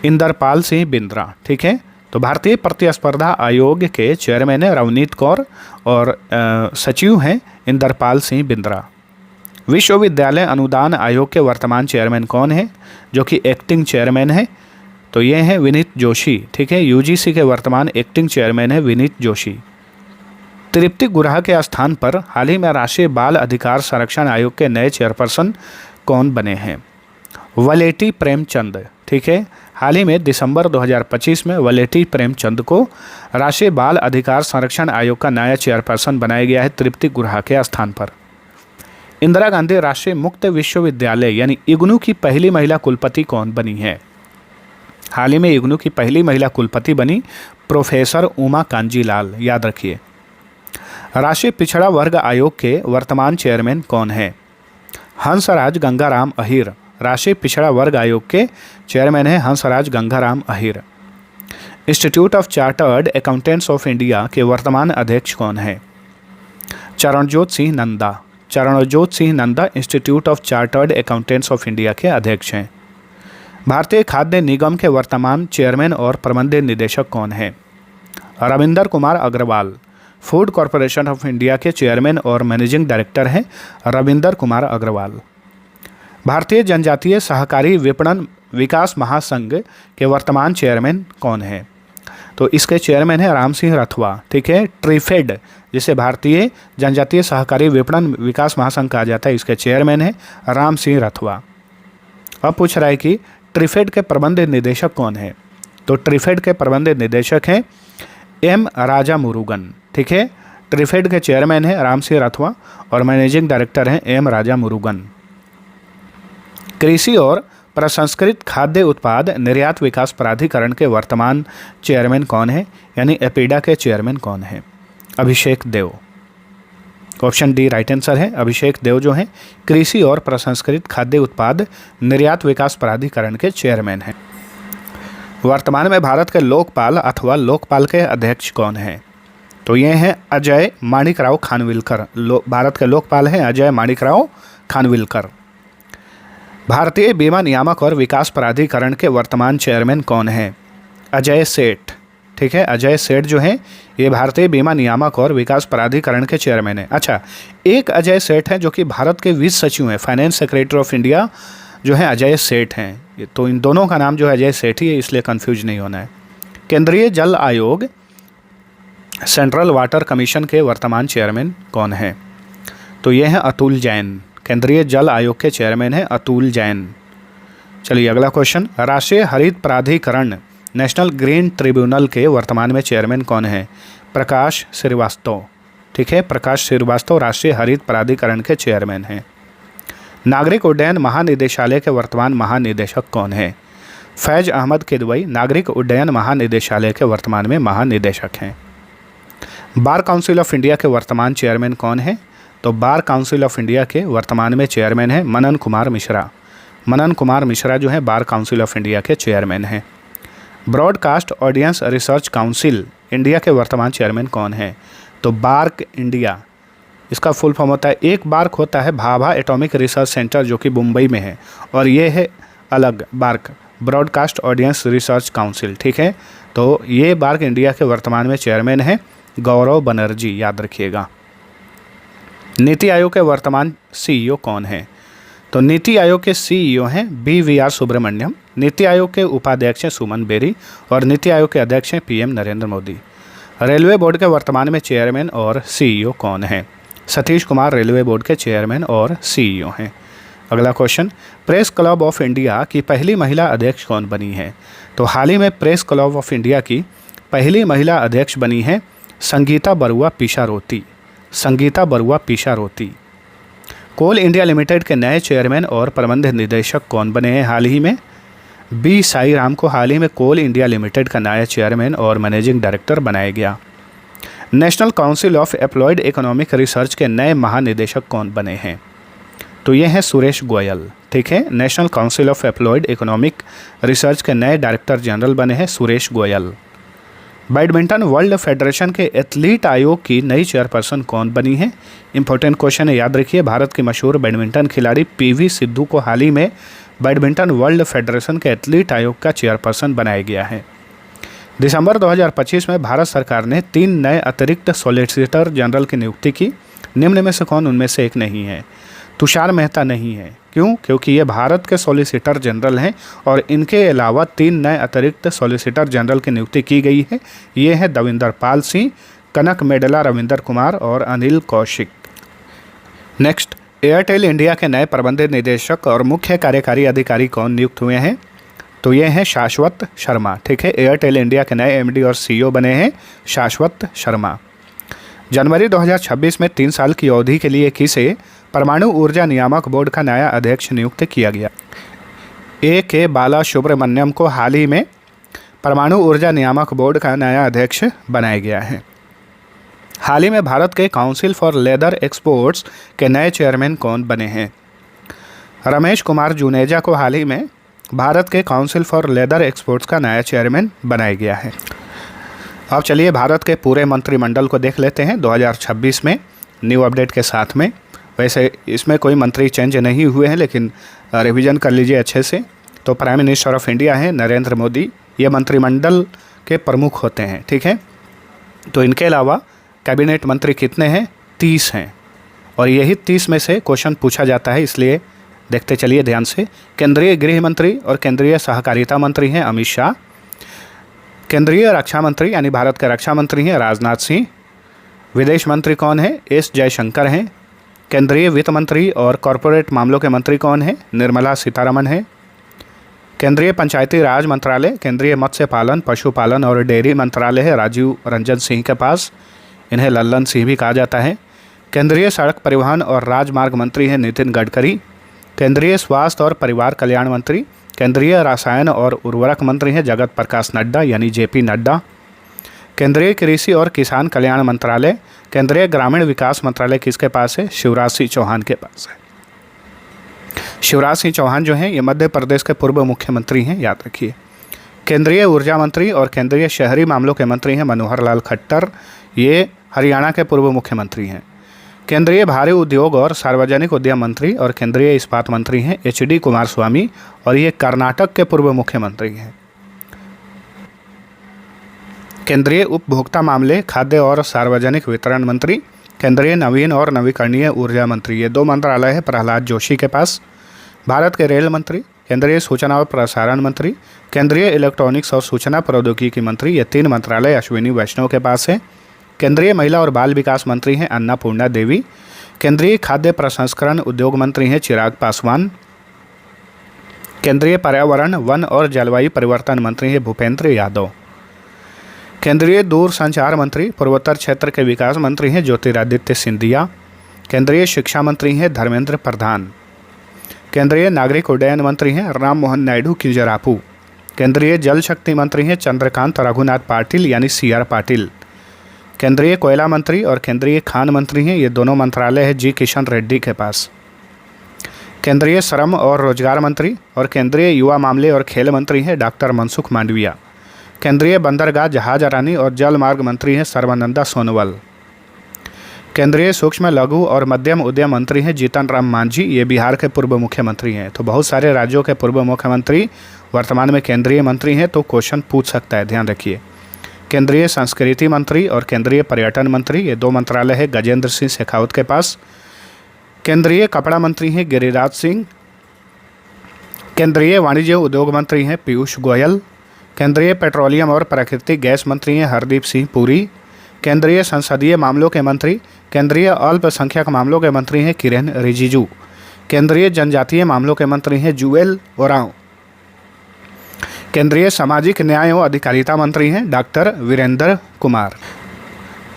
इंदरपाल सिंह बिंद्रा। ठीक है, तो भारतीय प्रतिस्पर्धा आयोग के चेयरमैन है रवनीत कौर और सचिव हैं इंदरपाल सिंह बिंद्रा। विश्वविद्यालय अनुदान आयोग के वर्तमान चेयरमैन कौन है, जो कि एक्टिंग चेयरमैन है? तो ये हैं विनीत जोशी। ठीक है, यूजीसी के वर्तमान एक्टिंग चेयरमैन है विनीत जोशी। तृप्ति गुहा के स्थान पर हाल ही में राष्ट्रीय बाल अधिकार संरक्षण आयोग के नए चेयरपर्सन कौन बने हैं? वलेटी प्रेमचंद। ठीक है, हाल ही में दिसंबर 2025 में वलेटी प्रेमचंद को राष्ट्रीय बाल अधिकार संरक्षण आयोग का नया चेयरपर्सन बनाया गया है तृप्ति गुहा के स्थान पर। इंदिरा गांधी राष्ट्रीय मुक्त विश्वविद्यालय यानी इग्नू की पहली महिला कुलपति कौन बनी है? हाल ही में इग्नू की पहली महिला कुलपति बनी प्रोफेसर उमा कांजीलाल। याद रखिए। राष्ट्रीय पिछड़ा वर्ग आयोग के वर्तमान चेयरमैन कौन है? हंसराज गंगाराम अहीर। राष्ट्रीय पिछड़ा वर्ग आयोग के चेयरमैन है Hansraj Gangaram Ahir. Institute of chartered accountants of India के वर्तमान अध्यक्ष कौन है? Charanjot Singh Nanda. Charanjot Singh Nanda institute of chartered accountants of India के अध्यक्ष हैं। भारतीय खाद्य निगम के वर्तमान चेयरमैन और प्रबंध निदेशक कौन है? Ravinder Kumar Agarwal. Food corporation of India के चेयरमैन और मैनेजिंग डायरेक्टर हैं रविंदर कुमार अग्रवाल। भारतीय जनजातीय सहकारी विपणन विकास महासंघ के वर्तमान चेयरमैन कौन है? तो इसके चेयरमैन है राम सिंह रथवा। ठीक है, ट्रिफेड जिसे भारतीय जनजातीय सहकारी विपणन विकास महासंघ कहा जाता है, इसके चेयरमैन है राम सिंह रथवा। अब पूछ रहा है कि ट्रिफेड के प्रबंध निदेशक कौन है? तो ट्रिफेड के प्रबंध निदेशक हैं एम राजा मुरुगन। ठीक है, ट्रिफेड के चेयरमैन है राम सिंह रथवा और मैनेजिंग डायरेक्टर हैं एम राजा मुरुगन। कृषि और प्रसंस्कृत खाद्य उत्पाद निर्यात विकास प्राधिकरण के वर्तमान चेयरमैन कौन है, यानी एपीडा के चेयरमैन कौन है? अभिषेक देव। ऑप्शन डी राइट आंसर है। अभिषेक देव जो हैं कृषि और प्रसंस्कृत खाद्य उत्पाद निर्यात विकास प्राधिकरण के चेयरमैन हैं। वर्तमान में भारत के लोकपाल अथवा लोकपाल के अध्यक्ष कौन हैं? तो ये हैं अजय माणिकराव खानविलकर। भारत के लोकपाल हैं अजय माणिकराव खानविलकर। भारतीय बीमा नियामक और विकास प्राधिकरण के वर्तमान चेयरमैन कौन हैं? अजय सेठ। ठीक है, अजय सेठ जो हैं ये भारतीय बीमा नियामक और विकास प्राधिकरण के चेयरमैन हैं। अच्छा, एक अजय सेठ हैं जो कि भारत के वित्त सचिव हैं, फाइनेंस सेक्रेटरी ऑफ इंडिया जो है अजय सेठ हैं। तो इन दोनों का नाम जो है अजय सेठ ही है, इसलिए कंफ्यूज नहीं होना है। केंद्रीय जल आयोग सेंट्रल वाटर कमीशन के वर्तमान चेयरमैन कौन है? तो ये हैं अतुल जैन। केंद्रीय जल आयोग के चेयरमैन हैं अतुल जैन। चलिए अगला क्वेश्चन। राष्ट्रीय हरित प्राधिकरण नेशनल ग्रीन ट्रिब्यूनल के वर्तमान में चेयरमैन कौन है? प्रकाश श्रीवास्तव। ठीक है, प्रकाश श्रीवास्तव राष्ट्रीय हरित प्राधिकरण के चेयरमैन हैं। नागरिक उड्डयन महानिदेशालय के वर्तमान महानिदेशक कौन है? फैज अहमद किदवई नागरिक उड्डयन महानिदेशालय के वर्तमान में महानिदेशक हैं। बार काउंसिल ऑफ इंडिया के वर्तमान चेयरमैन कौन है? तो बार काउंसिल ऑफ इंडिया के वर्तमान में चेयरमैन है मनन कुमार मिश्रा। मनन कुमार मिश्रा जो है बार काउंसिल ऑफ इंडिया के चेयरमैन हैं। Broadcast audience research council India के वर्तमान चेयरमैन कौन है? तो बार्क इंडिया, इसका फुल फॉर्म होता है, एक बार्क होता है भाभा एटॉमिक रिसर्च सेंटर जो कि मुंबई में है, और ये है अलग BARC, broadcast audience research council. ठीक है, तो ये बार्क इंडिया के वर्तमान में चेयरमैन है गौरव बनर्जी। याद रखिएगा। नीति आयोग के वर्तमान सीईओ कौन है? तो नीति आयोग के सीईओ हैं BVR सुब्रमण्यम। नीति आयोग के उपाध्यक्ष हैं सुमन बेरी और नीति आयोग के अध्यक्ष हैं PM Narendra Modi. Railway board के वर्तमान में चेयरमैन और सीईओ कौन है? सतीश कुमार रेलवे बोर्ड के चेयरमैन और सीईओ हैं। अगला question, press club of India की पहली महिला अध्यक्ष कौन बनी है? तो हाल ही में प्रेस क्लब ऑफ इंडिया की पहली महिला अध्यक्ष बनी है संगीता बरुआ पिशारोती। संगीता बरुआ पिशारोती। कोल इंडिया लिमिटेड के नए चेयरमैन और प्रबंध निदेशक कौन बने हैं हाल ही में? बी साई राम को हाल ही में कोल इंडिया लिमिटेड का नया चेयरमैन और मैनेजिंग डायरेक्टर बनाया गया। National council of employed economic research के नए महानिदेशक कौन बने हैं? तो ये हैं सुरेश गोयल। ठीक है, national council of employed economic research के नए डायरेक्टर जनरल बने हैं Suresh Goyal. Badminton world federation के एथलीट आयोग की नई चेयरपर्सन कौन बनी है? इंपॉर्टेंट क्वेश्चन है, याद रखिए। भारत की मशहूर बैडमिंटन खिलाड़ी पीवी सिद्धू को हाल ही में बैडमिंटन वर्ल्ड फेडरेशन के एथलीट आयोग का चेयरपर्सन बनाया गया है। दिसंबर 2025 में भारत सरकार ने 3 नए अतिरिक्त सॉलिसिटर जनरल की नियुक्ति की। निम्न में से कौन उनमें से एक नहीं है? तुषार मेहता नहीं है। क्यों? क्योंकि ये भारत के सॉलिसिटर जनरल हैं और इनके अलावा 3 नए अतिरिक्त सॉलिसिटर जनरल की नियुक्ति की गई है। ये हैं दविंदर पाल सिंह, कनक मेडला रविंदर कुमार और Anil Kaushik. Next, Airtel India के नए प्रबंध निदेशक और मुख्य कार्यकारी अधिकारी कौन नियुक्त हुए हैं? तो ये हैं शाश्वत शर्मा। ठीक है, एयरटेल इंडिया के नए एमडी और सीईओ बने हैं शाश्वत शर्मा। जनवरी 2026 में 3 साल की अवधि के लिए किसे परमाणु ऊर्जा नियामक बोर्ड का नया अध्यक्ष नियुक्त किया गया? ए के बाला सुब्रमण्यम को हाल ही में परमाणु ऊर्जा नियामक बोर्ड का नया अध्यक्ष बनाया गया है। हाल ही में भारत के काउंसिल फॉर लेदर एक्सपोर्ट्स के नए चेयरमैन कौन बने हैं? रमेश कुमार जुनेजा को हाल ही में भारत के काउंसिल फॉर लेदर एक्सपोर्ट्स का नया चेयरमैन बनाया गया है। अब चलिए भारत के पूरे मंत्रिमंडल को देख लेते हैं 2026 में न्यू अपडेट के साथ में। वैसे इसमें कोई मंत्री चेंज नहीं हुए हैं, लेकिन रिवीजन कर लीजिए अच्छे से। तो प्राइम मिनिस्टर ऑफ इंडिया हैं नरेंद्र मोदी, ये मंत्रिमंडल के प्रमुख होते हैं। ठीक है, तो इनके अलावा कैबिनेट मंत्री कितने हैं? 30 हैं, और यही 30 में से क्वेश्चन पूछा जाता है, इसलिए देखते चलिए ध्यान से। केंद्रीय गृह मंत्री और केंद्रीय सहकारिता मंत्री हैं अमित शाह। केंद्रीय रक्षा मंत्री यानी भारत के रक्षा मंत्री हैं राजनाथ सिंह। विदेश मंत्री कौन है? एस जयशंकर हैं। केंद्रीय वित्त मंत्री और कॉरपोरेट मामलों के मंत्री कौन है? निर्मला सीतारमण है। केंद्रीय पंचायती राज मंत्रालय, केंद्रीय मत्स्य पालन, पशुपालन और डेयरी मंत्रालय है राजीव रंजन सिंह के पास, इन्हें लल्लन सिंह भी कहा जाता है। केंद्रीय सड़क परिवहन और राजमार्ग मंत्री हैं नितिन गडकरी। केंद्रीय स्वास्थ्य और परिवार कल्याण मंत्री, केंद्रीय रसायन और उर्वरक मंत्री हैं जगत प्रकाश नड्डा यानी जेपी नड्डा। केंद्रीय कृषि और किसान कल्याण मंत्रालय, केंद्रीय ग्रामीण विकास मंत्रालय किसके पास है? शिवराज सिंह चौहान के पास है। शिवराज सिंह चौहान जो हैं ये मध्य प्रदेश के पूर्व मुख्यमंत्री हैं, याद रखिए। केंद्रीय ऊर्जा मंत्री और केंद्रीय शहरी मामलों के मंत्री हैं मनोहर लाल खट्टर, ये हरियाणा के पूर्व मुख्यमंत्री हैं। केंद्रीय भारी उद्योग और सार्वजनिक उद्यम मंत्री और केंद्रीय इस्पात मंत्री हैं एचडी कुमारस्वामी, और ये कर्नाटक के पूर्व मुख्यमंत्री हैं। केंद्रीय उपभोक्ता मामले, खाद्य और सार्वजनिक वितरण मंत्री, केंद्रीय नवीन और नवीकरणीय ऊर्जा मंत्री, ये 2 मंत्रालय है प्रहलाद जोशी के पास। भारत के रेल मंत्री, केंद्रीय सूचना और प्रसारण मंत्री, केंद्रीय इलेक्ट्रॉनिक्स और सूचना प्रौद्योगिकी मंत्री, ये 3 मंत्रालय अश्विनी वैष्णव के पास है। केंद्रीय महिला और बाल विकास मंत्री हैं अन्नपूर्णा देवी। केंद्रीय खाद्य प्रसंस्करण उद्योग मंत्री हैं चिराग पासवान। केंद्रीय पर्यावरण, वन और जलवायु परिवर्तन मंत्री हैं भूपेंद्र यादव। केंद्रीय दूरसंचार मंत्री, पूर्वोत्तर क्षेत्र के विकास मंत्री हैं ज्योतिरादित्य सिंधिया। केंद्रीय शिक्षा मंत्री हैं धर्मेंद्र प्रधान। केंद्रीय नागरिक उड्डयन मंत्री हैं राम मोहन नायडू किंजरापू। केंद्रीय जल शक्ति मंत्री हैं चंद्रकांत रघुनाथ पाटिल यानी CR पाटिल। केंद्रीय कोयला मंत्री और केंद्रीय खान मंत्री हैं, ये दोनों मंत्रालय है जी किशन रेड्डी के पास। केंद्रीय श्रम और रोजगार मंत्री और केंद्रीय युवा मामले और खेल मंत्री हैं डॉक्टर मनसुख मांडविया। केंद्रीय बंदरगाह, जहाजरानी और जल मार्ग मंत्री हैं सर्बानंदा सोनोवाल। केंद्रीय सूक्ष्म लघु और मध्यम उद्यम मंत्री हैं जीतन राम मांझी, ये बिहार के पूर्व मुख्यमंत्री हैं। तो बहुत सारे राज्यों के पूर्व मुख्यमंत्री वर्तमान में केंद्रीय मंत्री हैं, तो क्वेश्चन पूछ सकता है, ध्यान रखिए। केंद्रीय संस्कृति मंत्री और केंद्रीय पर्यटन मंत्री, ये 2 मंत्रालय है गजेंद्र सिंह शेखावत के पास। केंद्रीय कपड़ा मंत्री हैं गिरिराज सिंह। केंद्रीय वाणिज्य उद्योग मंत्री हैं पीयूष गोयल। केंद्रीय पेट्रोलियम और प्राकृतिक गैस मंत्री हैं हरदीप सिंह पुरी। केंद्रीय संसदीय मामलों के मंत्री, केंद्रीय अल्पसंख्यक मामलों के मंत्री हैं किरेन रिजिजू। केंद्रीय जनजातीय मामलों के मंत्री हैं जुएल ओरांव। केंद्रीय सामाजिक न्याय एवं अधिकारिता मंत्री हैं डॉक्टर वीरेंद्र कुमार।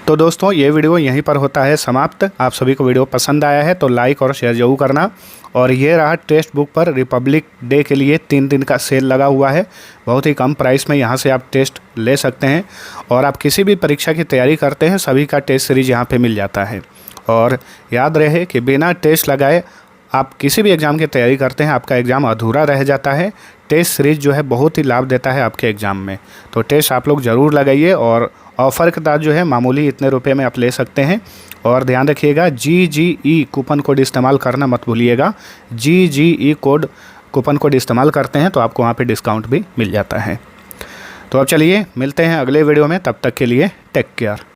तो दोस्तों ये वीडियो यहीं पर होता है समाप्त। आप सभी को वीडियो पसंद आया है तो लाइक और शेयर जरूर करना। और ये रहा टेक्स्ट बुक पर रिपब्लिक डे के लिए 3 दिन का सेल लगा हुआ है। बहुत ही कम प्राइस में यहाँ से आप टेस्ट ले सकते हैं और आप किसी भी परीक्षा की तैयारी करते हैं सभी का टेस्ट सीरीज यहाँ पे मिल जाता है। और याद रहे कि बिना टेस्ट लगाए आप किसी भी एग्ज़ाम की तैयारी करते हैं आपका एग्ज़ाम अधूरा रह जाता है। टेस्ट सीरीज जो है बहुत ही लाभ देता है आपके एग्ज़ाम में। तो टेस्ट आप लोग ज़रूर लगाइए और ऑफ़र के तहत जो है मामूली इतने रुपए में आप ले सकते हैं। और ध्यान रखिएगा GGE कूपन कोड इस्तेमाल करना मत भूलिएगा। GGE कूपन कोड इस्तेमाल करते हैं तो आपको वहाँ पे डिस्काउंट भी मिल जाता है। तो अब चलिए मिलते हैं अगले वीडियो में, तब तक के लिए टेक केयर।